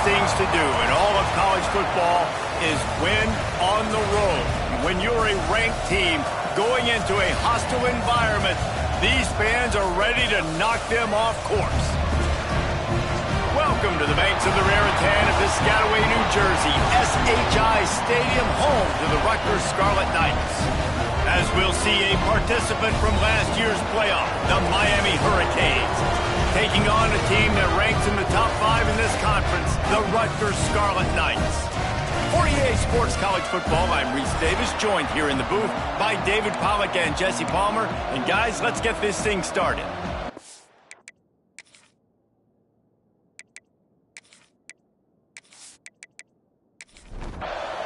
things to do in all of college football is win on the road. When you're a ranked team going into a hostile environment, these fans are ready to knock them off course. Welcome to the banks of the Raritan of Piscataway, New Jersey, SHI Stadium, home to the Rutgers Scarlet Knights. As we'll see a participant from last year's playoff, the Miami Hurricanes, taking on a team that ranks in the top 5 in this conference, the Rutgers Scarlet Knights. For EA Sports College Football, I'm Reese Davis, joined here in the booth by David Pollack and Jesse Palmer. And guys, let's get this thing started.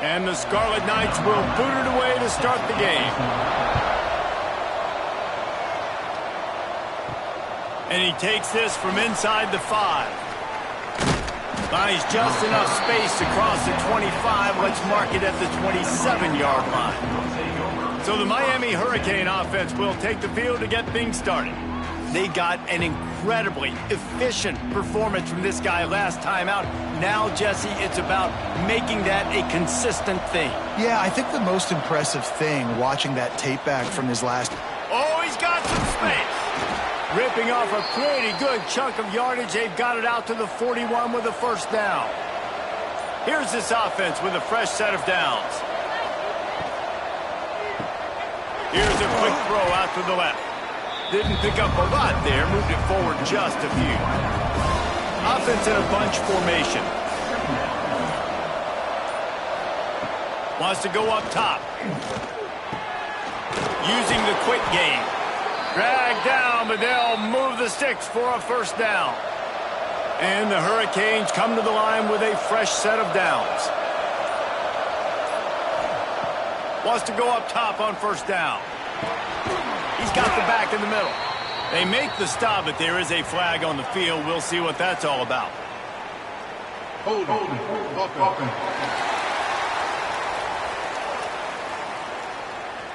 And the Scarlet Knights will boot it away to start the game. And he takes this from inside the 5. Buys just enough space to cross the 25. Let's mark it at the 27-yard line. So the Miami Hurricane offense will take the field to get things started. They got an incredibly efficient performance from this guy last time out. Now, Jesse, it's about making that a consistent thing. Yeah, I think the most impressive thing watching that tape back from his last... Oh, he's got some space. Ripping off a pretty good chunk of yardage. They've got it out to the 41 with a first down. Here's this offense with a fresh set of downs. Here's a quick throw out to the left. Didn't pick up a lot there, moved it forward just a few. Offense in a bunch formation. Wants to go up top. Using the quick game. Dragged down, but they'll move the sticks for a first down. And the Hurricanes come to the line with a fresh set of downs. Wants to go up top on first down. He's got the back in the middle. They make the stop, but there is a flag on the field. We'll see what that's all about. Hold on.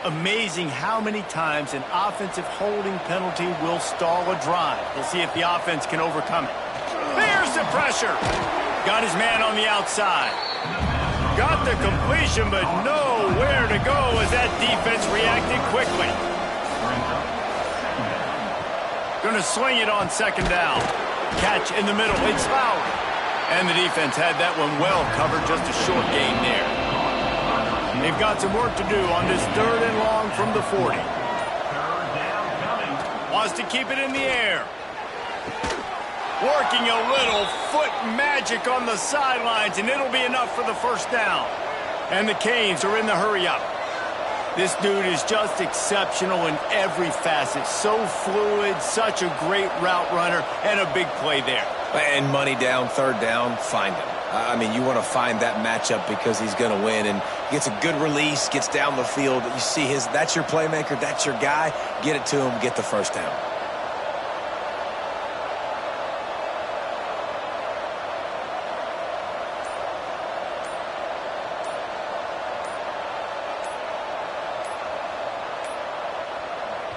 Amazing how many times an offensive holding penalty will stall a drive. We'll see if the offense can overcome it. There's the pressure. Got his man on the outside. Got the completion, but nowhere to go as that defense reacted quickly. Going to swing it on second down. Catch in the middle. It's fouled. And the defense had that one well covered. Just a short gain there. They've got some work to do on this 3rd and long from the 40. Wants to keep it in the air. Working a little foot magic on the sidelines, and it'll be enough for the first down. And the Canes are in the hurry-up. This dude is just exceptional in every facet. So fluid, such a great route runner, and a big play there. And money down, 3rd down, find him. I mean, you want to find that matchup because he's going to win, and gets a good release, gets down the field. You see that's your playmaker, that's your guy. Get it to him, get the first down.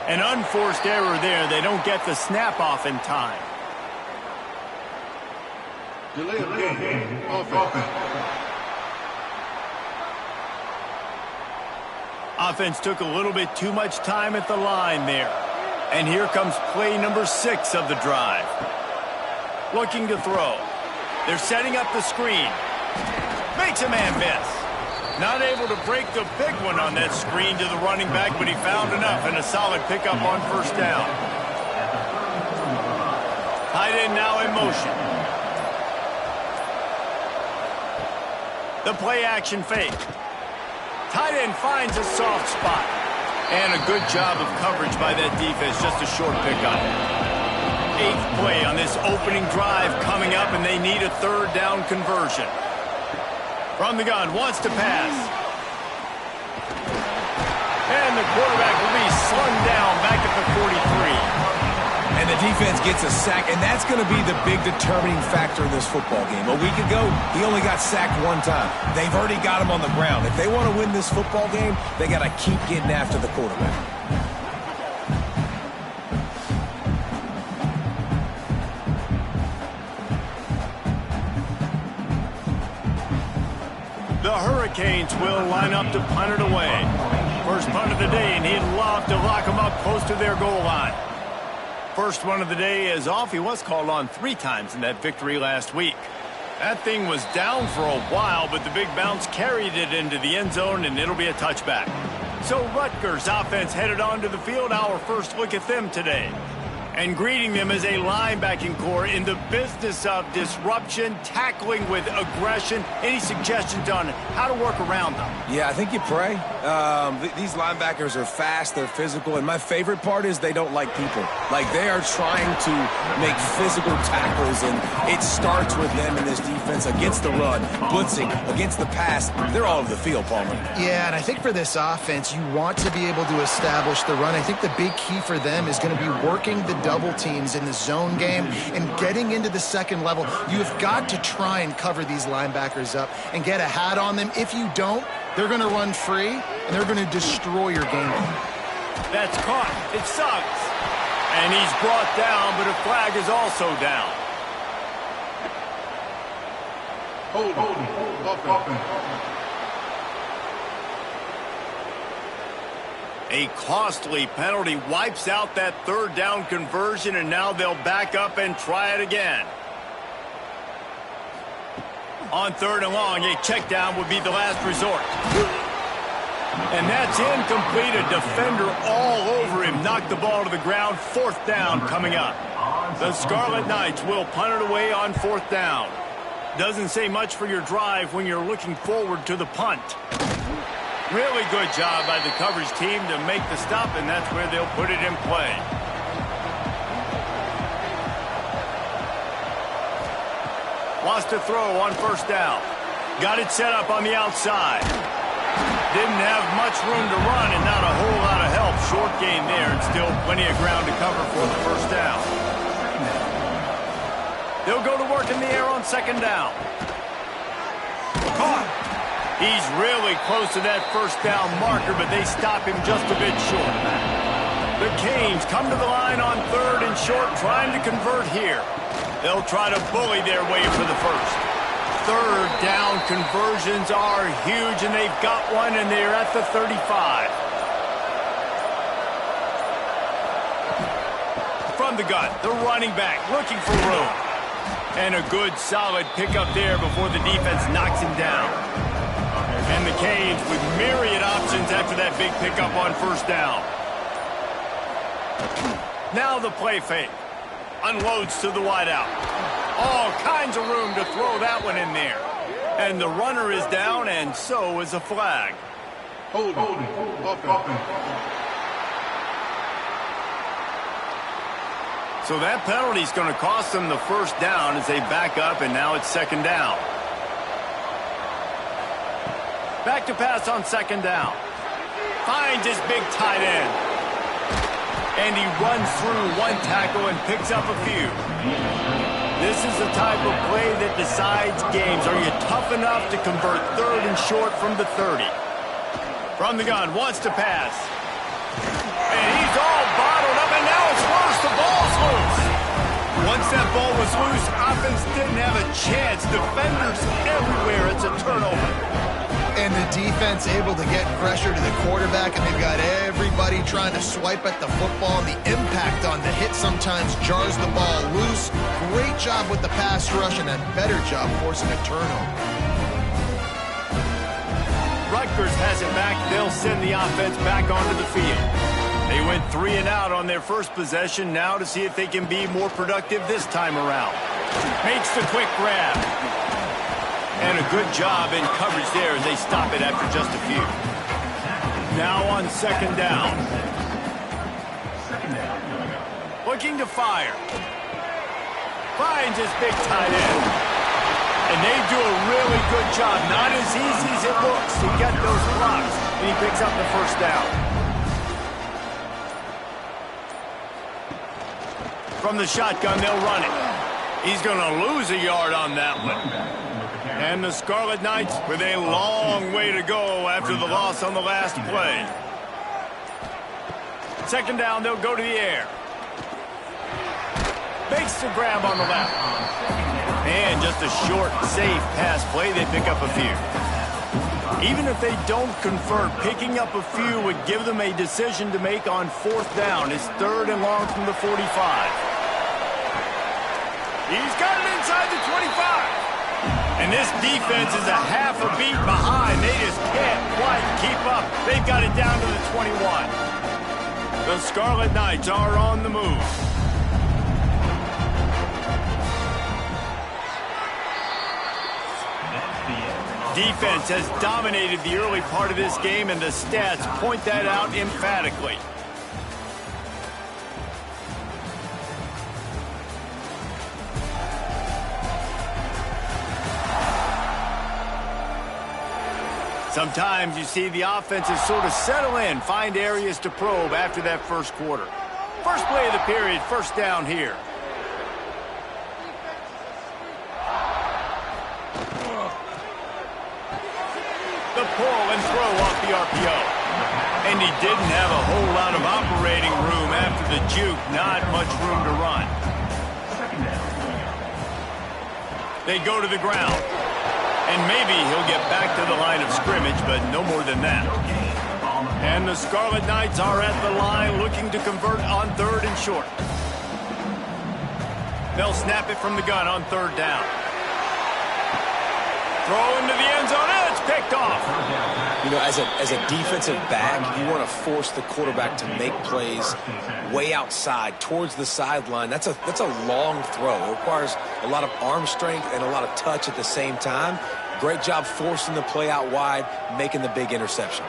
An unforced error there. They don't get the snap off in time. Delay of game. Offense. Offense took a little bit too much time at the line there. And here comes play number 6 of the drive. Looking to throw. They're setting up the screen. Makes a man miss. Not able to break the big one on that screen to the running back, but he found enough and a solid pickup on first down. Tight end now in motion. The play action fake. Tight end finds a soft spot. And a good job of coverage by that defense. Just a short pickup. 8th play on this opening drive coming up, and they need a 3rd down conversion. From the gun, wants to pass. And the quarterback will be slung down back at the 43. And the defense gets a sack, and that's going to be the big determining factor in this football game. A week ago, he only got sacked 1 time. They've already got him on the ground. If they want to win this football game, they got to keep getting after the quarterback. Canes will line up to punt it away. First punt of the day, and he'd love to lock them up close to their goal line. First one of the day is off. He was called on 3 times in that victory last week. That thing was down for a while, but the big bounce carried it into the end zone, and it'll be a touchback. So Rutgers offense headed onto the field. Our first look at them today. And greeting them as a linebacking core in the business of disruption, tackling with aggression. Any suggestions on how to work around them? Yeah, I think you pray. These linebackers are fast, they're physical, and my favorite part is they don't like people. Like, they are trying to make physical tackles, and it starts with them in this defense against the run, blitzing, against the pass. They're all over the field, Palmer. Yeah, and I think for this offense, you want to be able to establish the run. I think the big key for them is going to be working the double teams in the zone game and getting into the second level. You've got to try and cover these linebackers up and get a hat on them. If you don't, they're going to run free and they're going to destroy your game. That's caught. It sucks. And he's brought down, but a flag is also down. Offense. A costly penalty wipes out that third down conversion, and now they'll back up and try it again. On 3rd and long, a check down would be the last resort. And that's incomplete. A defender all over him. Knocked the ball to the ground. 4th down coming up. The Scarlet Knights will punt it away on 4th down. Doesn't say much for your drive when you're looking forward to the punt. Really good job by the coverage team to make the stop, and that's where they'll put it in play. Wants to throw on 1st down. Got it set up on the outside. Didn't have much room to run and not a whole lot of help. Short gain there, and still plenty of ground to cover for the 1st down. They'll go to work in the air on 2nd down. Caught. He's really close to that 1st down marker, but they stop him just a bit short. The Canes come to the line on 3rd and short, trying to convert here. They'll try to bully their way for the 1st. 3rd down conversions are huge, and they've got one, and they're at the 35. From the gun, the running back looking for room. And a good, solid pickup there before the defense knocks him down. And the Canes with myriad options after that big pickup on 1st down. Now the play fake. Unloads to the wideout. All kinds of room to throw that one in there. And the runner is down, and so is a flag. Holding. Offense. So that penalty is going to cost them the 1st down as they back up, and now it's 2nd down. Back to pass on 2nd down. Finds his big tight end. And he runs through one tackle and picks up a few. This is the type of play that decides games. Are you tough enough to convert 3rd and short from the 30? From the gun, wants to pass. And he's all bottled up, and now it's worse. The ball's loose. Once that ball was loose, offense didn't have a chance. Defenders everywhere. It's a turnover. And the defense able to get pressure to the quarterback, and they've got everybody trying to swipe at the football, and the impact on the hit sometimes jars the ball loose. Great job with the pass rush, and a better job forcing a turnover. Rutgers has it back. They'll send the offense back onto the field. They went 3 and out on their first possession. Now to see if they can be more productive this time around. Makes the quick grab. And a good job in coverage there as they stop it after just a few. Now on 2nd down. Looking to fire. Finds his big tight end. And they do a really good job. Not as easy as it looks to get those blocks. And he picks up the 1st down. From the shotgun, they'll run it. He's going to lose a yard on that one. And the Scarlet Knights with a long way to go after the loss on the last play. 2nd down, they'll go to the air. Makes the grab on the left. And just a short, safe pass play. They pick up a few. Even if they don't convert, picking up a few would give them a decision to make on 4th down. It's 3rd and long from the 45. He's got it inside the 25. And this defense is a half a beat behind. They just can't quite keep up. They've got it down to the 21. The Scarlet Knights are on the move. Defense has dominated the early part of this game, and the stats point that out emphatically. Sometimes you see the offenses sort of settle in, find areas to probe after that first quarter. First play of the period, 1st down here. The pull and throw off the RPO. And he didn't have a whole lot of operating room after the juke, not much room to run. They go to the ground. And maybe he'll get back to the line of scrimmage, but no more than that. And the Scarlet Knights are at the line looking to convert on 3rd and short. They'll snap it from the gun on 3rd down. Throw into the end zone, and it's picked off. You know, as a defensive back, you want to force the quarterback to make plays way outside towards the sideline. That's a long throw. It requires a lot of arm strength and a lot of touch at the same time. Great job forcing the play out wide, making the big interception.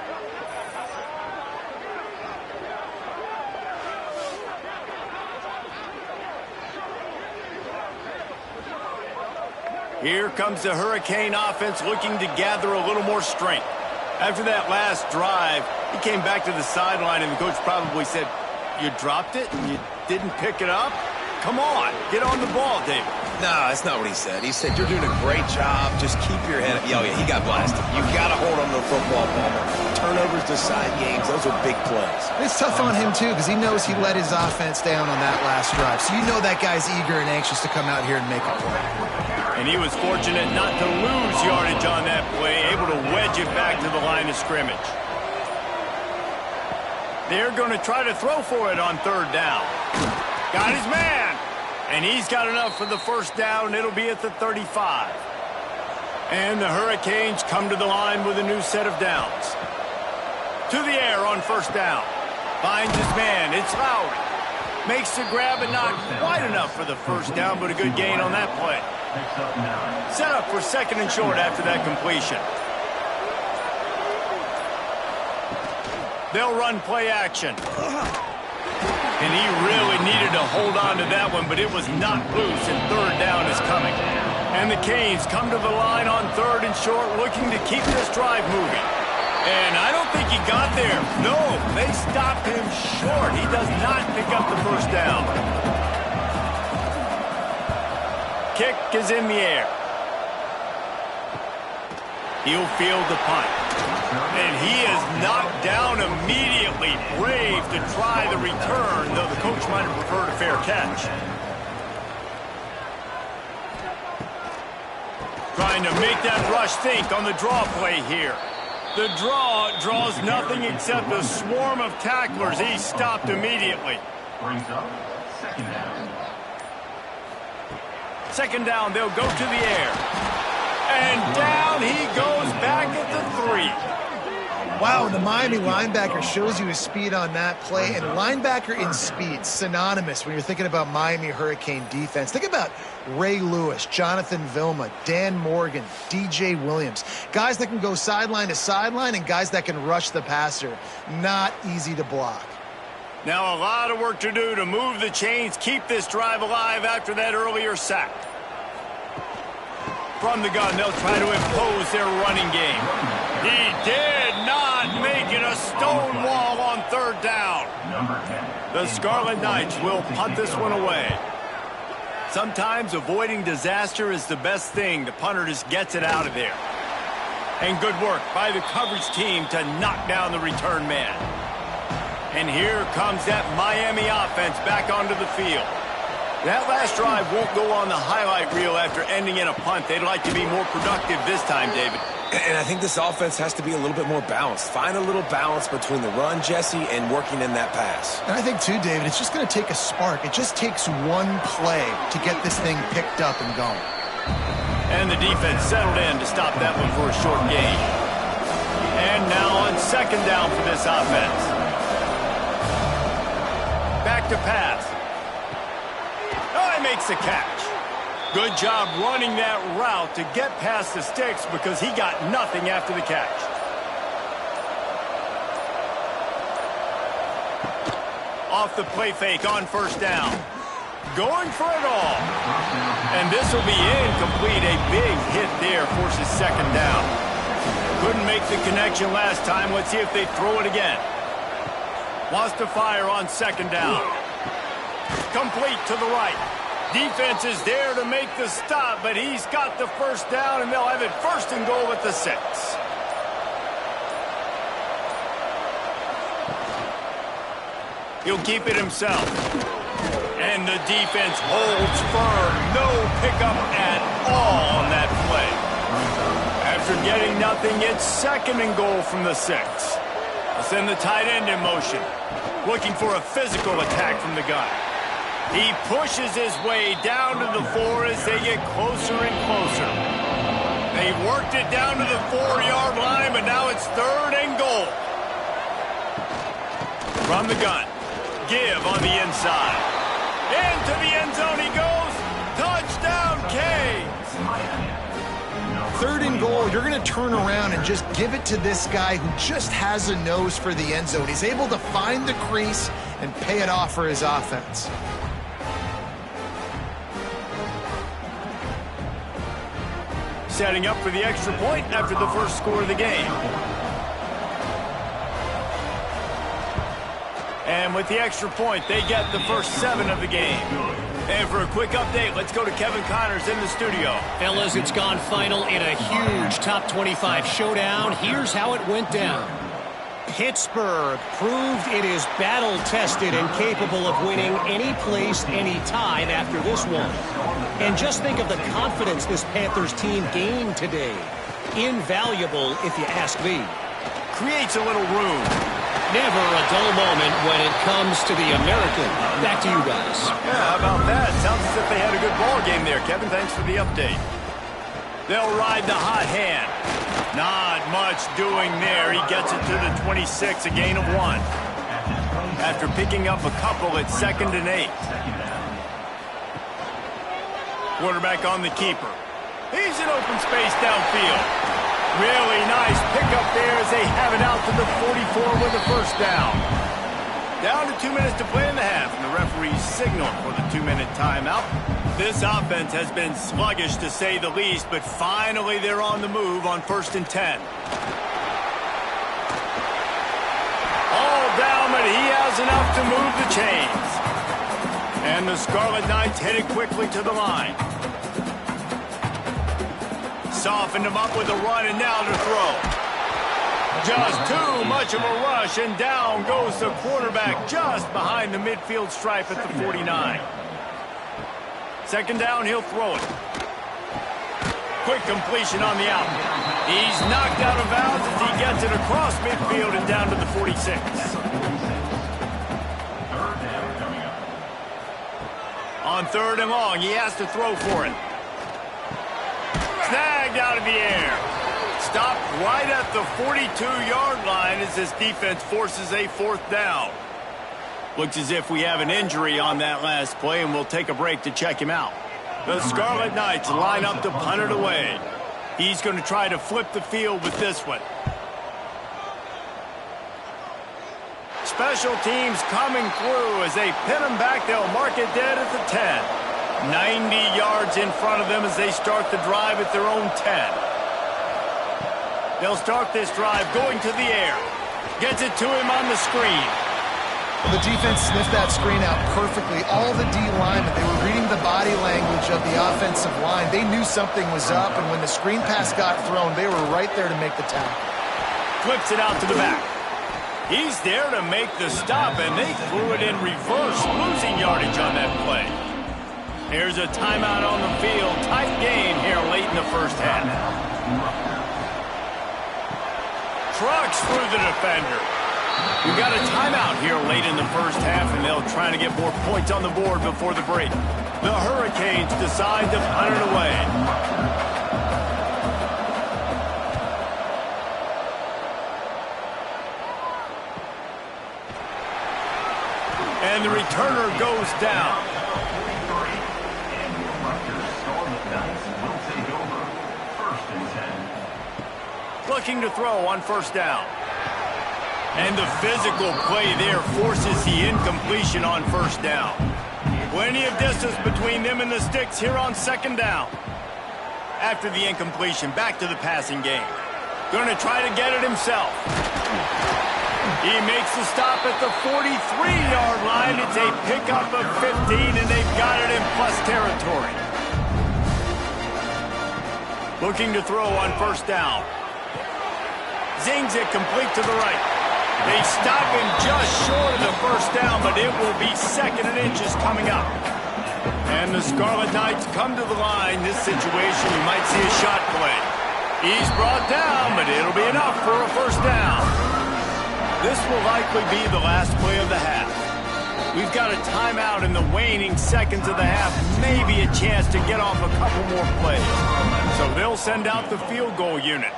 Here comes the Hurricane offense looking to gather a little more strength. After that last drive, he came back to the sideline, and the coach probably said, "You dropped it and you didn't pick it up? Come on, get on the ball, David." No, that's not what he said. He said, "You're doing a great job. Just keep your head up." Oh, yeah, he got blasted. You've got to hold on to the football, Palmer. Turnovers decide games. Those are big plays. It's tough on him, too, because he knows he let his offense down on that last drive. So you know that guy's eager and anxious to come out here and make a play. And he was fortunate not to lose yardage on that play, able to wedge it back to the line of scrimmage. They're going to try to throw for it on 3rd down. Got his man. And he's got enough for the 1st down. It'll be at the 35. And the Hurricanes come to the line with a new set of downs. To the air on 1st down. Finds his man. It's Lowry. Makes the grab and not quite enough for the 1st down, but a good gain on that play. Set up for 2nd and short after that completion. They'll run play action. And he really needed to hold on to that one, but it was not loose, and 3rd down is coming. And the Canes come to the line on 3rd and short, looking to keep this drive moving. And I don't think he got there. No, they stopped him short. He does not pick up the 1st down. Kick is in the air. He'll field the punt. And he is knocked down immediately. Brave to try the return, though the coach might have preferred a fair catch. Trying to make that rush think on the draw play here. The draw draws nothing except a swarm of tacklers. He's stopped immediately. Brings up 2nd down. 2nd down, they'll go to the air. And down he goes back at the 3. Wow, the Miami linebacker shows you his speed on that play. And linebacker in speed, synonymous when you're thinking about Miami Hurricane defense. Think about Ray Lewis, Jonathan Vilma, Dan Morgan, DJ Williams. Guys that can go sideline to sideline and guys that can rush the passer. Not easy to block. Now a lot of work to do to move the chains, keep this drive alive after that earlier sack. From the gun, they'll try to impose their running game. He did not make it a stone wall on 3rd down. The Scarlet Knights will punt this one away. Sometimes avoiding disaster is the best thing. The punter just gets it out of there. And good work by the coverage team to knock down the return man. And here comes that Miami offense back onto the field. That last drive won't go on the highlight reel after ending in a punt. They'd like to be more productive this time, David. And I think this offense has to be a little bit more balanced. Find a little balance between the run, Jesse, and working in that pass. And I think, too, David, it's just going to take a spark. It just takes one play to get this thing picked up and going. And the defense settled in to stop that one for a short gain. And now on second down for this offense. Back to pass. Oh, he makes the catch. Good job running that route to get past the sticks because he got nothing after the catch. Off the play fake on first down. Going for it all. And this will be incomplete. A big hit there forces second down. Couldn't make the connection last time. Let's see if they throw it again. Wants to fire on second down. Complete to the right. Defense is there to make the stop, but he's got the first down, and they'll have it first and goal at the 6. He'll keep it himself. And the defense holds firm. No pickup at all on that play. After getting nothing, it's second and goal from the 6. They'll send the tight end in motion. Looking for a physical attack from the gun. He pushes his way down to the 4 as they get closer and closer. They've worked it down to the 4-yard line, but now it's third and goal. From the gun. Give on the inside. Into the end zone he goes. Touchdown, Canes. Third and goal, you're going to turn around and just give it to this guy who just has a nose for the end zone. He's able to find the crease and pay it off for his offense. Setting up for the extra point after the first score of the game. And with the extra point, they get the first 7 of the game. And for a quick update, let's go to Kevin Connors in the studio. Fellas, it's gone final in a huge top 25 showdown. Here's how it went down. Pittsburgh proved it is battle-tested and capable of winning any place, any time after this one. And just think of the confidence this Panthers team gained today. Invaluable, if you ask me. Creates a little room. Never a dull moment when it comes to the American. Back to you guys. Yeah, how about that? Sounds as if they had a good ball game there, Kevin. Thanks for the update. They'll ride the hot hand. Not much doing there. He gets it to the 26, a gain of 1. After picking up a couple at 2nd and 8. Quarterback on the keeper. He's in open space downfield. Really nice pickup there as they have it out to the 44 with a first down. Down to 2 minutes to play in the half, and the referee's signal for the 2-minute timeout. This offense has been sluggish to say the least, but finally they're on the move on 1st and 10. All down, but he has enough to move the chains. And the Scarlet Knights headed quickly to the line. Softened him up with a run, and now to throw. Just too much of a rush, and down goes the quarterback just behind the midfield stripe at the 49. Second down, he'll throw it. Quick completion on the out. He's knocked out of bounds as he gets it across midfield and down to the 46. On 3rd and long, he has to throw for it. Snagged out of the air. Stopped right at the 42-yard line as this defense forces a 4th down. Looks as if we have an injury on that last play, and we'll take a break to check him out. The Scarlet Knights line up to punt it away. He's going to try to flip the field with this one. Special teams coming through as they pin him back. They'll mark it dead at the 10. 90 yards in front of them as they start the drive at their own 10. They'll start this drive going to the air. Gets it to him on the screen. The defense sniffed that screen out perfectly. All the D linemen, they were reading the body language of the offensive line. They knew something was up, and when the screen pass got thrown, they were right there to make the tackle. Flips it out to the back. He's there to make the stop, and they threw it in reverse, losing yardage on that play. Here's a timeout on the field. Tight game here late in the first half. trucks through the defender. We've got a timeout here late in the first half, and they'll try to get more points on the board before the break. The Hurricanes decide to punt it away. And the returner goes down. Looking to throw on first down. And the physical play there forces the incompletion on first down. Plenty of distance between them and the sticks here on second down. After the incompletion, back to the passing game. Going to try to get it himself. He makes the stop at the 43-yard line. It's a pickup of 15, and they've got it in plus territory. Looking to throw on first down. Zings it complete to the right. They stop him just short of the first down, but it will be second and inches coming up. And the Scarlet Knights come to the line. This situation, you might see a shot play. He's brought down, but it'll be enough for a first down. This will likely be the last play of the half. We've got a timeout in the waning seconds of the half. Maybe a chance to get off a couple more plays. So they'll send out the field goal unit.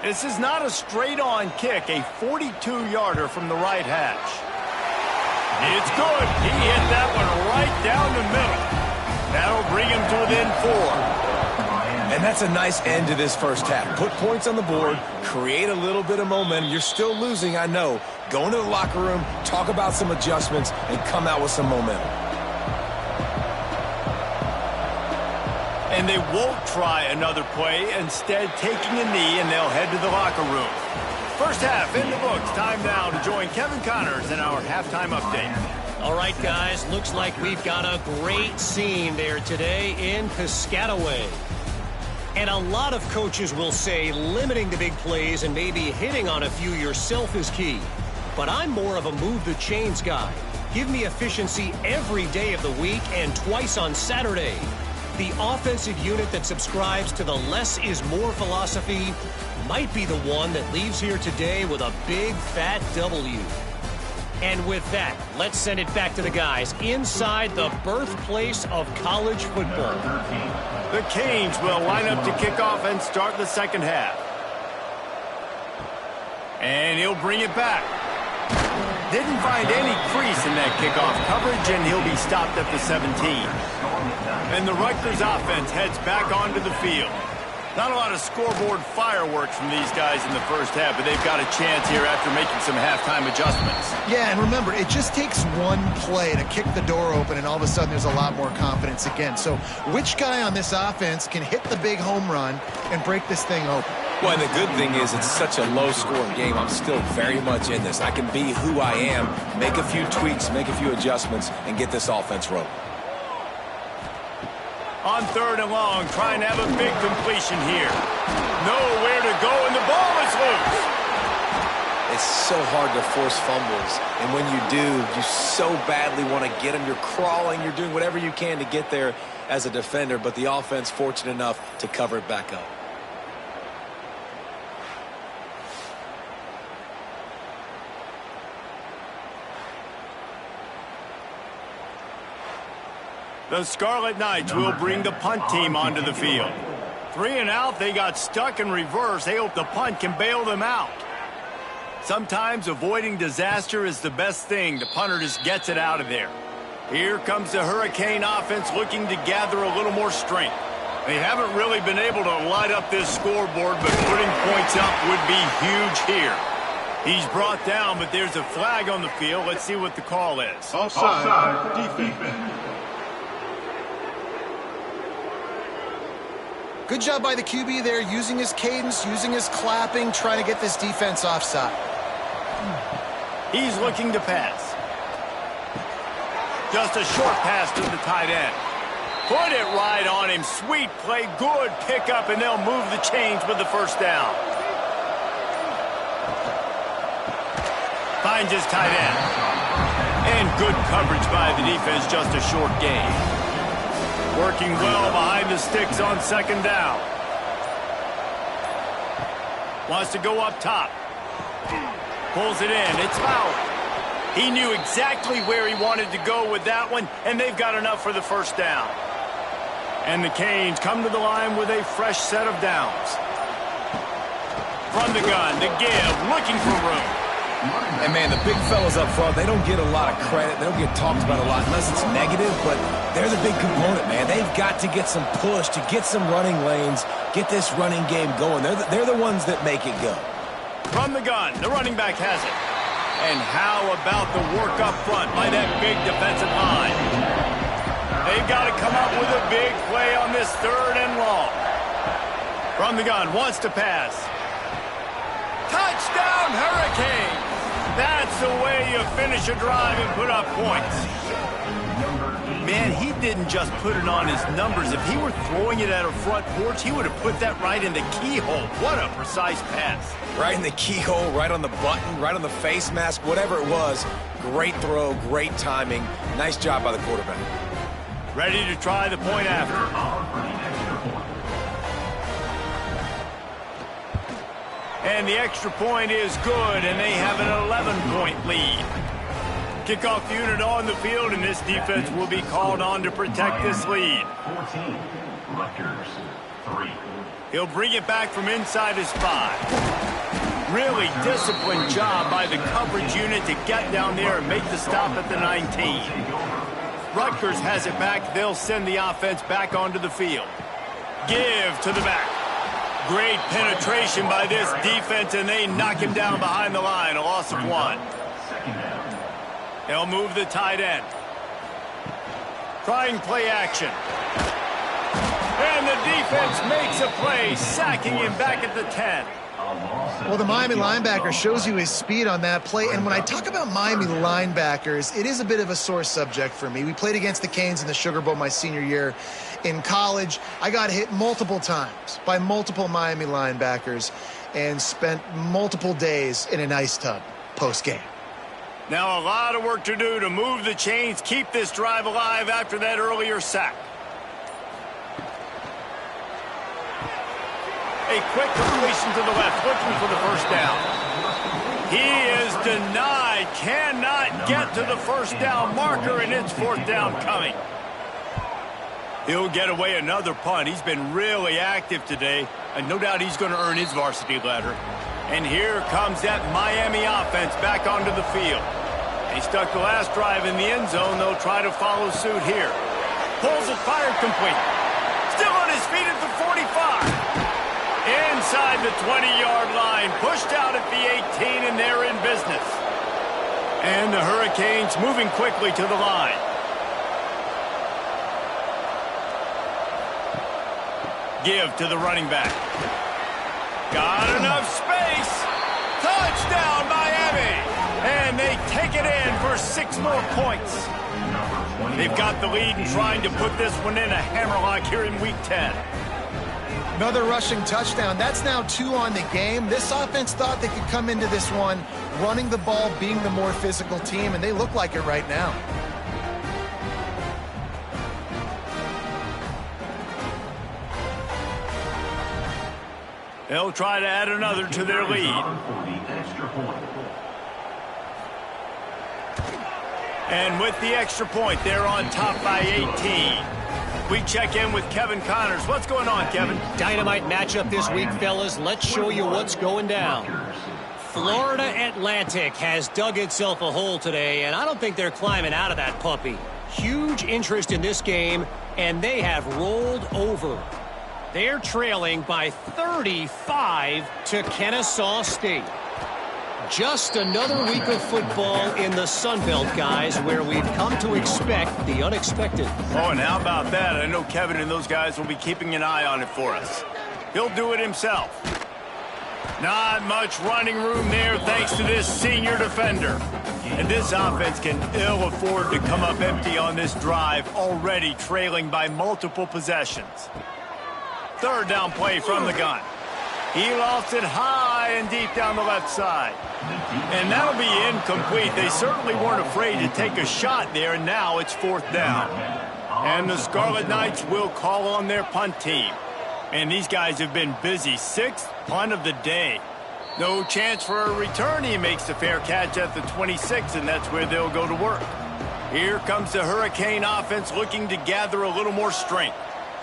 This is not a straight-on kick, a 42-yarder from the right hash. It's good. He hit that one right down the middle. That'll bring him to within 4. And that's a nice end to this first half. Put points on the board, create a little bit of momentum. You're still losing, I know. Go into the locker room, talk about some adjustments, and come out with some momentum. And they won't try another play, instead taking a knee, and they'll head to the locker room. First half in the books. Time now to join Kevin Connors in our halftime update. All right, guys, looks like we've got a great scene there today in Piscataway. And a lot of coaches will say limiting the big plays and maybe hitting on a few yourself is key. But I'm more of a move the chains guy. Give me efficiency every day of the week and twice on Saturday. The offensive unit that subscribes to the less is more philosophy might be the one that leaves here today with a big fat W. And with that, let's send it back to the guys inside the birthplace of college football. The Canes will line up to kick off and start the second half. And he'll bring it back. Didn't find any crease in that kickoff coverage, and he'll be stopped at the 17. And the Rutgers offense heads back onto the field. Not a lot of scoreboard fireworks from these guys in the first half, but they've got a chance here after making some halftime adjustments. Yeah, and remember, it just takes one play to kick the door open, and all of a sudden there's a lot more confidence again. So which guy on this offense can hit the big home run and break this thing open? Well, and the good thing is it's such a low-scoring game. I'm still very much in this. I can be who I am, make a few tweaks, make a few adjustments, and get this offense rolling. On third and long, trying to have a big completion here. Nowhere to go, and the ball is loose. It's so hard to force fumbles, and when you do, you so badly want to get them. You're crawling, you're doing whatever you can to get there as a defender, but the offense fortunate enough to cover it back up. The Scarlet Knights will bring the punt team onto the field. 3 and out, they got stuck in reverse. They hope the punt can bail them out. Sometimes avoiding disaster is the best thing. The punter just gets it out of there. Here comes the Hurricane offense looking to gather a little more strength. They haven't really been able to light up this scoreboard, but putting points up would be huge here. He's brought down, but there's a flag on the field. Let's see what the call is. Offside, defense. Good job by the QB there, using his cadence, using his clapping, trying to get this defense offside. He's looking to pass. Just a short pass to the tight end. Put it right on him. Sweet play, good pickup, and they'll move the chains with the first down. Finds his tight end. And good coverage by the defense, just a short gain. Working well behind the sticks on second down. Wants to go up top. Pulls it in. It's foul. He knew exactly where he wanted to go with that one, and they've got enough for the first down. And the Canes come to the line with a fresh set of downs. From the gun, the give, looking for room. And, man, the big fellas up front, they don't get a lot of credit. They don't get talked about a lot unless it's negative, but they're the big component, man. They've got to get some push, to get some running lanes, get this running game going. They're the ones that make it go. From the gun, the running back has it. And how about the work up front by that big defensive line? They've got to come up with a big play on this 3rd and long. From the gun, wants to pass. Touchdown, Hurricanes! That's the way you finish a drive and put up points. Man, he didn't just put it on his numbers. If he were throwing it at a front porch, he would have put that right in the keyhole. What a precise pass. Right in the keyhole, right on the button, right on the face mask, whatever it was. Great throw, great timing. Nice job by the quarterback. Ready to try the point after. And the extra point is good, and they have an 11-point lead. Kickoff unit on the field, and this defense will be called on to protect this lead. 14, Rutgers, 3. He'll bring it back from inside his 5. Really disciplined job by the coverage unit to get down there and make the stop at the 19. Rutgers has it back. They'll send the offense back onto the field. Give to the back. Great penetration by this defense, and they knock him down behind the line. A loss of 1. They'll move the tight end. Trying play action. And the defense makes a play, sacking him back at the 10. Well, the Miami linebacker shows you his speed on that play. And when I talk about Miami linebackers, it is a bit of a sore subject for me. We played against the Canes in the Sugar Bowl my senior year in college. I got hit multiple times by multiple Miami linebackers and spent multiple days in an ice tub post-game. Now a lot of work to do to move the chains, keep this drive alive after that earlier sack. A quick completion to the left, looking for the first down. He is denied, cannot get to the first down marker, and it's 4th down coming. He'll get away another punt. He's been really active today, and no doubt he's going to earn his varsity letter. And here comes that Miami offense back onto the field. They stuck the last drive in the end zone. They'll try to follow suit here. Pulls it, fired complete. Still on his feet at the 45. Inside the 20-yard line, pushed out at the 18, and they're in business. And the Hurricanes moving quickly to the line. Give to the running back. Got enough space. Touchdown, Miami. And they take it in for 6 more points. They've got the lead and trying to put this one in a hammerlock here in Week 10. Another rushing touchdown. That's now 2 on the game. This offense thought they could come into this one running the ball, being the more physical team, and they look like it right now. They'll try to add another to their lead. And with the extra point, they're on top by 18. We check in with Kevin Connors. What's going on, Kevin? Dynamite matchup this week, fellas. Let's show you what's going down. Florida Atlantic has dug itself a hole today, and I don't think they're climbing out of that puppy. Huge interest in this game, and they have rolled over. They're trailing by 35 to Kennesaw State. Just another week of football in the Sun Belt, guys, where we've come to expect the unexpected. Oh, and how about that? I know Kevin and those guys will be keeping an eye on it for us. He'll do it himself. Not much running room there thanks to this senior defender. And this offense can ill afford to come up empty on this drive, already trailing by multiple possessions. 3rd down play from the gun. He lost it high and deep down the left side. And that'll be incomplete. They certainly weren't afraid to take a shot there, and now it's 4th down. And the Scarlet Knights will call on their punt team. And these guys have been busy. 6th punt of the day. No chance for a return. He makes the fair catch at the 26, and that's where they'll go to work. Here comes the Hurricane offense looking to gather a little more strength.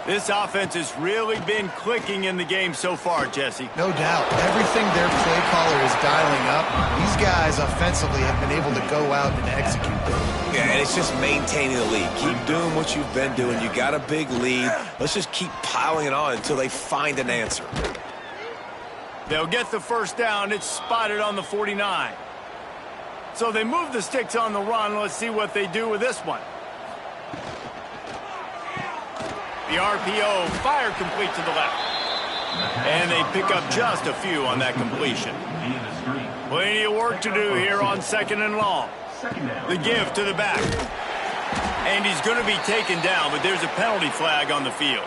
This offense has really been clicking in the game so far, Jesse. No doubt. Everything their play caller is dialing up, these guys offensively have been able to go out and execute them. Yeah, and it's just maintaining the lead. Keep doing what you've been doing. You got a big lead. Let's just keep piling it on until they find an answer. They'll get the first down. It's spotted on the 49. So they move the sticks on the run. Let's see what they do with this one. The RPO, fire complete to the left. And they pick up just a few on that completion. Plenty of work to do here on 2nd and long. The give to the back. And he's going to be taken down, but there's a penalty flag on the field.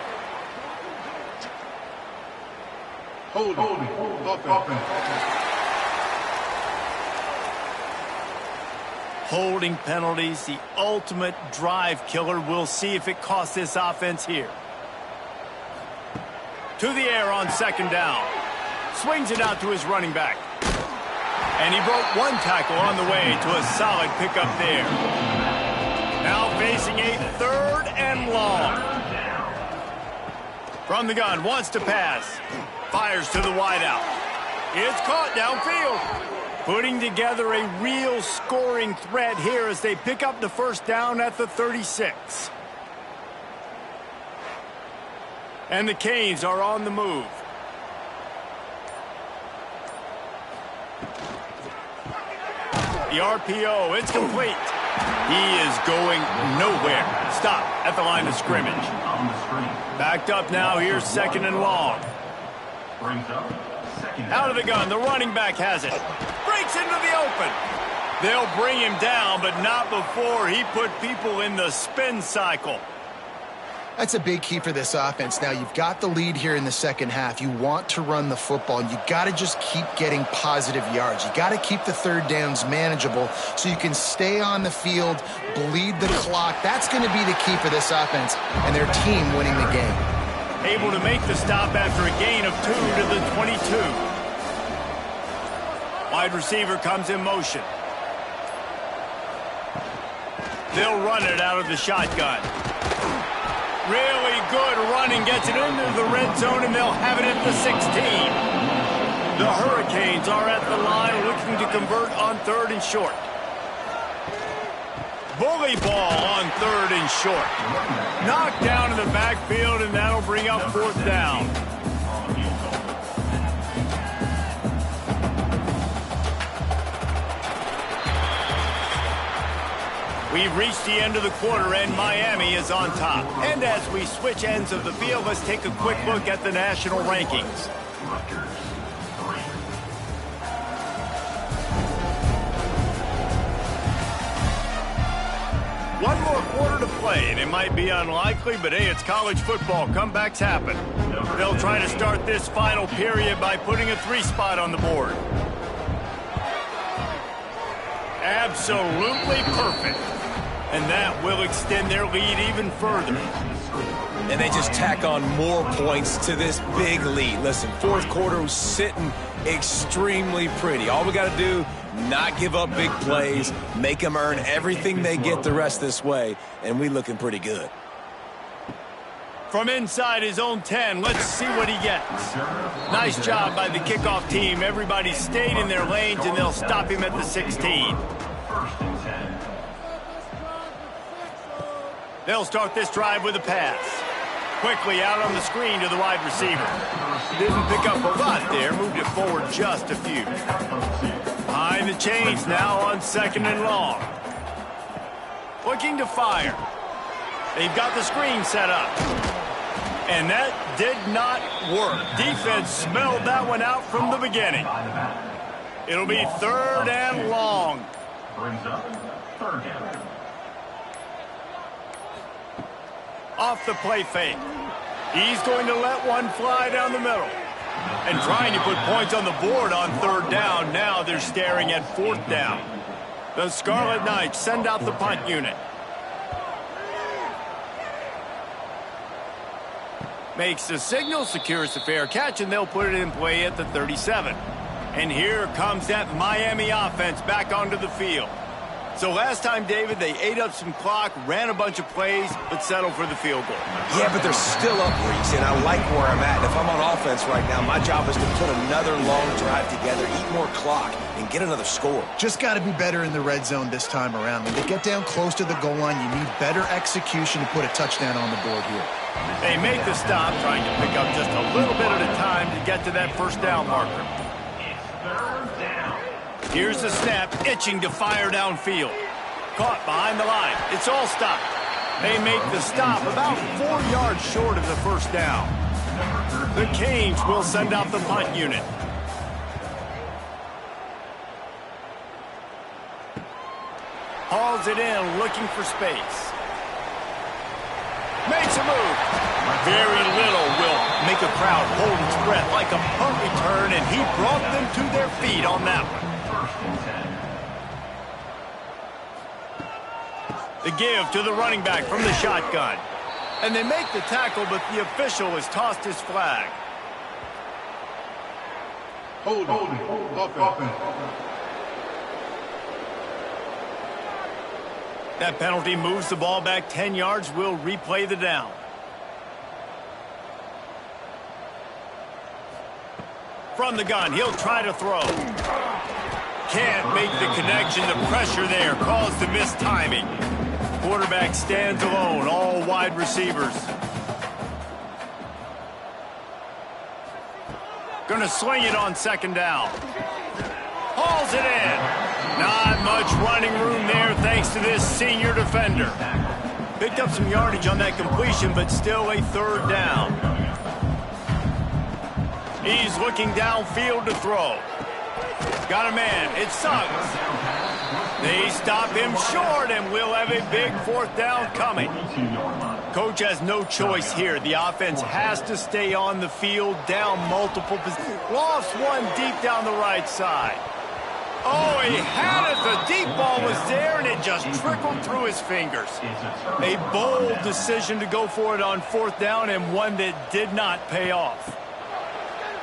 Holding penalties, the ultimate drive killer. We'll see if it costs this offense here. To the air on 2nd down. Swings it out to his running back. And he broke one tackle on the way to a solid pickup there. Now facing a 3rd and long. From the gun, wants to pass. Fires to the wideout. It's caught downfield. Putting together a real scoring threat here as they pick up the first down at the 36. And the Canes are on the move. The RPO, it's complete. He is going nowhere. Stop at the line of scrimmage. Backed up now, here's 2nd and long. Out of the gun, the running back has it. Breaks into the open. They'll bring him down, but not before he put people in the spin cycle. That's a big key for this offense. Now, you've got the lead here in the second half. You want to run the football, and you got to just keep getting positive yards. You got to keep the 3rd downs manageable so you can stay on the field, bleed the clock. That's going to be the key for this offense and their team winning the game. Able to make the stop after a gain of 2 to the 22. Wide receiver comes in motion. They'll run it out of the shotgun. Really good running, gets it into the red zone, and they'll have it at the 16. The Hurricanes are at the line looking to convert on 3rd and short. Bully ball on 3rd and short. Knocked down in the backfield, and that'll bring up 4th down. We've reached the end of the quarter, and Miami is on top. And as we switch ends of the field, let's take a quick look at the national rankings. Rutgers, 3. One more quarter to play, and it might be unlikely, but hey, it's college football. Comebacks happen. They'll try to start this final period by putting a 3 spot on the board. Absolutely perfect. And that will extend their lead even further. And they just tack on more points to this big lead. Listen, 4th quarter was sitting extremely pretty. All we got to do, not give up big plays, make them earn everything they get the rest this way, and we looking pretty good. From inside his own 10, let's see what he gets. Nice job by the kickoff team. Everybody stayed in their lanes, and they'll stop him at the 16. They'll start this drive with a pass. Quickly out on the screen to the wide receiver. Didn't pick up a lot there, moved it forward just a few. Behind the chains now on 2nd and long. Looking to fire. They've got the screen set up. And that did not work. Defense smelled that one out from the beginning. It'll be 3rd and long. Brings up 3rd down. Off the play fake. He's going to let one fly down the middle. And trying to put points on the board on 3rd down. Now they're staring at 4th down. The Scarlet Knights send out the punt unit. Makes the signal, secures the fair catch, and they'll put it in play at the 37. And here comes that Miami offense back onto the field. So last time, David, they ate up some clock, ran a bunch of plays, but settled for the field goal. Yeah, but they're still up, Reese, and I like where I'm at. If I'm on offense right now, my job is to put another long drive together, eat more clock, and get another score. Just got to be better in the red zone this time around. When they get down close to the goal line, you need better execution to put a touchdown on the board here. They make the stop, trying to pick up just a little bit at a time to get to that first down marker. Here's the snap, itching to fire downfield. Caught behind the line. It's all stopped. They make the stop about 4 yards short of the first down. The Canes will send out the punt unit. Hauls it in, looking for space. Makes a move. Very little will make a crowd hold its breath like a punt return, and he brought them to their feet on that one. The give to the running back from the shotgun. And they make the tackle, but the official has tossed his flag. Hold offense. That penalty moves the ball back 10 yards. We'll replay the down. From the gun, he'll try to throw. Can't make the connection. The pressure there caused the mistiming. Quarterback stands alone, all wide receivers. Gonna swing it on second down. Hauls it in. Not much running room there thanks to this senior defender. Picked up some yardage on that completion, but still a third down. He's looking downfield to throw. Got a man. It's Suggs. They stop him short, and we'll have a big fourth down coming. Coach has no choice here. The offense has to stay on the field, down multiple positions. Lost one deep down the right side. Oh, he had it. The deep ball was there, and it just trickled through his fingers. A bold decision to go for it on fourth down, and one that did not pay off.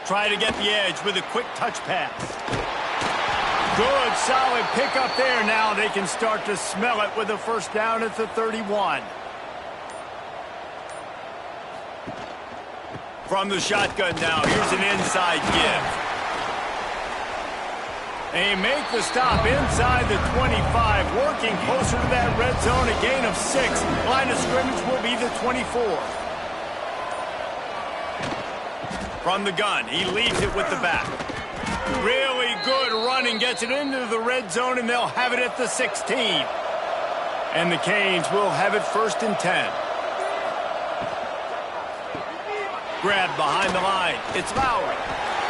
Try to get the edge with a quick touch pass. Good, solid pickup there. Now they can start to smell it with a first down at the 31. From the shotgun now, here's an inside give. They make the stop inside the 25, working closer to that red zone, a gain of 6. Line of scrimmage will be the 24. From the gun, he leaves it with the back. Really good running, gets it into the red zone, and they'll have it at the 16. And the Canes will have it first and 10. Grabbed behind the line. It's Lowry.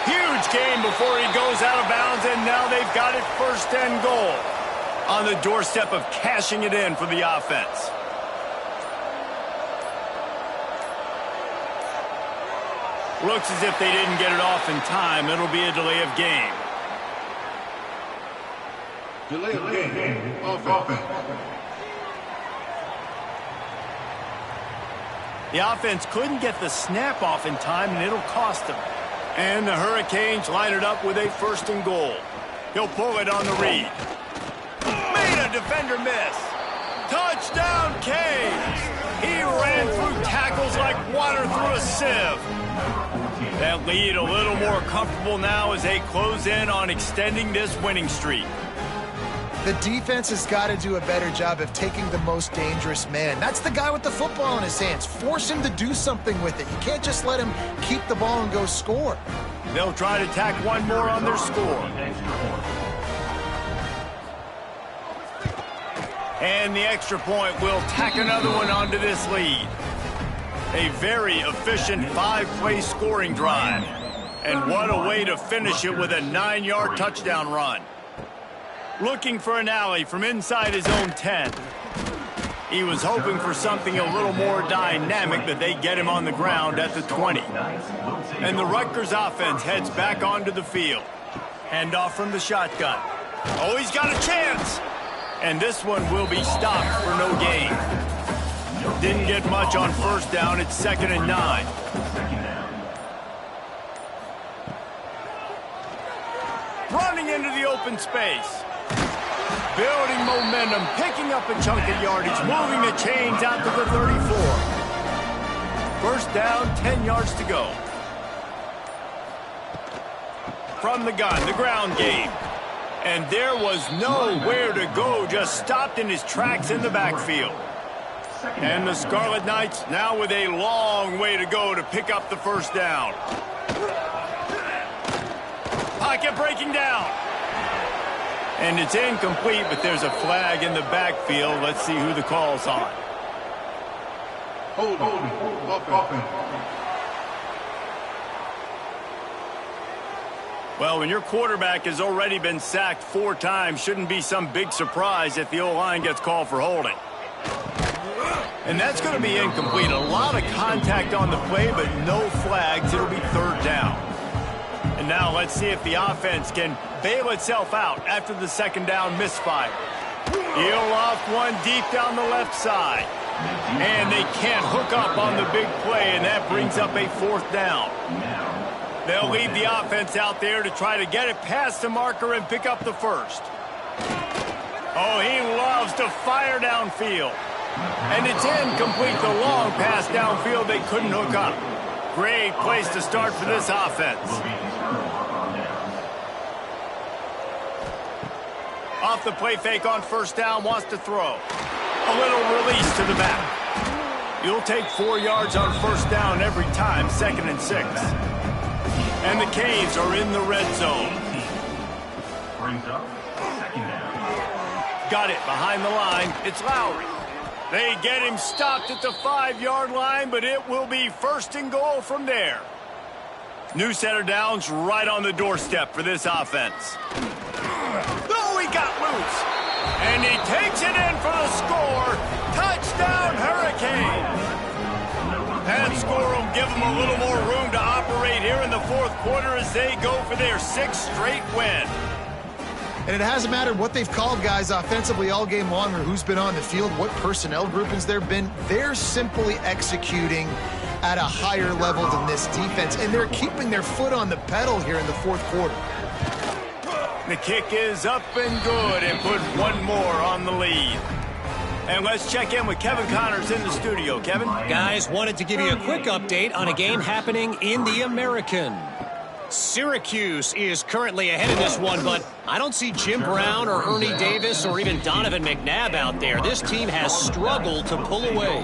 Huge gain before he goes out of bounds, and now they've got it first and goal. On the doorstep of cashing it in for the offense. Looks as if they didn't get it off in time. It'll be a delay of game. Delay of game. Offense. The offense couldn't get the snap off in time, and it'll cost them. And the Hurricanes line it up with a first and goal. He'll pull it on the read. Made a defender miss. Touchdown, Canes. He ran through tackles like water through a sieve. That lead a little more comfortable now as they close in on extending this winning streak. The defense has got to do a better job of taking the most dangerous man. That's the guy with the football in his hands. Force him to do something with it. You can't just let him keep the ball and go score. They'll try to tack one more on their score. And the extra point will tack another one onto this lead. A very efficient 5-play scoring drive. And what a way to finish it with a 9-yard touchdown run. Looking for an alley from inside his own 10. He was hoping for something a little more dynamic, but they get him on the ground at the 20. And the Rutgers offense heads back onto the field. Handoff from the shotgun. Oh, he's got a chance! And this one will be stopped for no gain. Didn't get much on first down. It's 2nd and 9. running into the open space. Building momentum, picking up a chunk of yardage, moving the chains out to the 34. First down, 10 yards to go. From the gun, the ground game. And there was nowhere to go, just stopped in his tracks in the backfield. And the Scarlet Knights now with a long way to go to pick up the first down. Pocket breaking down. And it's incomplete, but there's a flag in the backfield. Let's see who the call's on. Hold offense. Well, when your quarterback has already been sacked 4 times, shouldn't be some big surprise if the O-line gets called for holding. And that's going to be incomplete. A lot of contact on the play, but no flags. It'll be third down. And now let's see if the offense can bail itself out after the second down misfire. He'll off one deep down the left side. And they can't hook up on the big play, and that brings up a fourth down. They'll leave the offense out there to try to get it past the marker and pick up the first. Oh, he loves to fire downfield. And it's incomplete. The long pass downfield they couldn't hook up. Great place to start for this offense. Off the play fake on first down, wants to throw. A little release to the back. You'll take 4 yards on first down every time, 2nd and 6. And the Canes are in the red zone. Brings up second down. Got it behind the line. It's Lowry. They get him stopped at the 5-yard line, but it will be first and goal from there. New set of downs right on the doorstep for this offense. Oh, he got loose. And he takes it in for the score. Touchdown, Hurricanes. That score will give them a little more room to operate here in the fourth quarter as they go for their 6th straight win. And it hasn't mattered what they've called guys offensively all game long or who's been on the field, what personnel groupings there have been. They're simply executing at a higher level than this defense, and they're keeping their foot on the pedal here in the fourth quarter. The kick is up and good and put one more on the lead. And let's check in with Kevin Connors in the studio. Kevin? Guys, wanted to give you a quick update on a game happening in the American. Syracuse is currently ahead in this one, but I don't see Jim Brown or Ernie Davis or even Donovan McNabb out there. This team has struggled to pull away.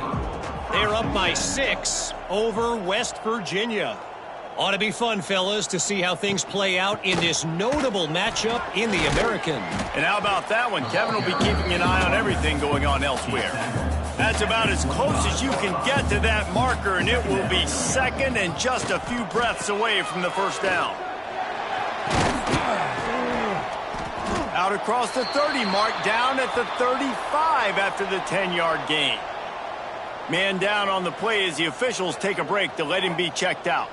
They're up by 6 over West Virginia. Ought to be fun, fellas, to see how things play out in this notable matchup in the American. And how about that one? Kevin will be keeping an eye on everything going on elsewhere. That's about as close as you can get to that marker, and it will be second and just a few breaths away from the first down. Out across the 30 mark, down at the 35 after the 10-yard gain. Man down on the play as the officials take a break to let him be checked out.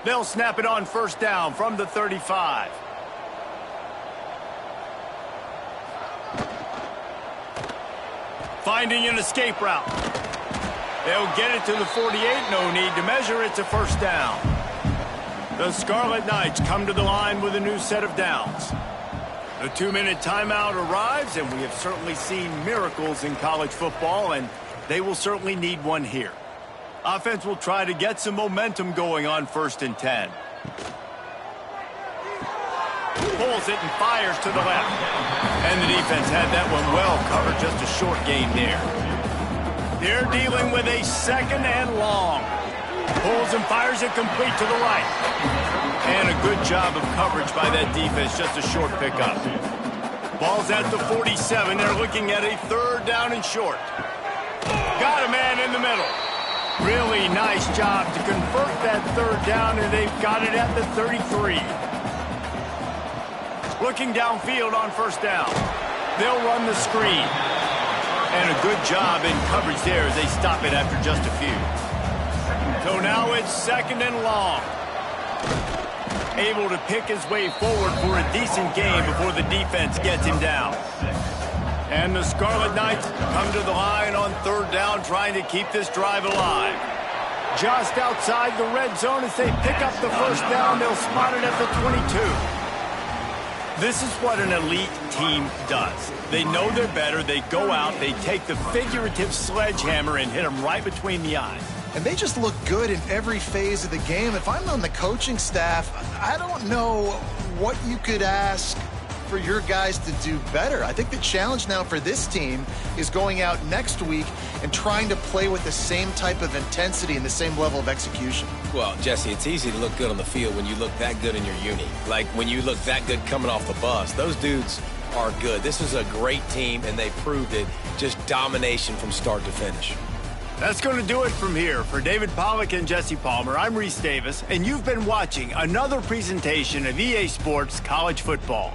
They'll snap it on first down from the 35. Finding an escape route. They'll get it to the 48. No need to measure. It's a first down. The Scarlet Knights come to the line with a new set of downs. The 2-minute timeout arrives, and we have certainly seen miracles in college football, and they will certainly need one here. Offense will try to get some momentum going on 1st and 10. Pulls it and fires to the left. And the defense had that one well covered, just a short gain there. They're dealing with a 2nd and long. Pulls and fires it complete to the right. And a good job of coverage by that defense, just a short pickup. Ball's at the 47. They're looking at a 3rd down and short. Got a man in the middle. Really nice job to convert that 3rd down, and they've got it at the 33. Looking downfield on first down. They'll run the screen. And a good job in coverage there as they stop it after just a few. So now it's 2nd and long. Able to pick his way forward for a decent game before the defense gets him down. And the Scarlet Knights come to the line on 3rd down, trying to keep this drive alive. Just outside the red zone as they pick up the first down. They'll spot it at the 22. This is what an elite team does. They know they're better. They go out. They take the figurative sledgehammer and hit them right between the eyes. And they just look good in every phase of the game. If I'm on the coaching staff, I don't know what you could ask for your guys to do better. I think the challenge now for this team is going out next week and trying to play with the same type of intensity and the same level of execution. Well, Jesse, it's easy to look good on the field when you look that good in your uni. Like when you look that good coming off the bus. Those dudes are good. This is a great team, and they proved it. Just domination from start to finish. That's going to do it from here. For David Pollack and Jesse Palmer, I'm Reese Davis, and you've been watching another presentation of EA Sports College Football.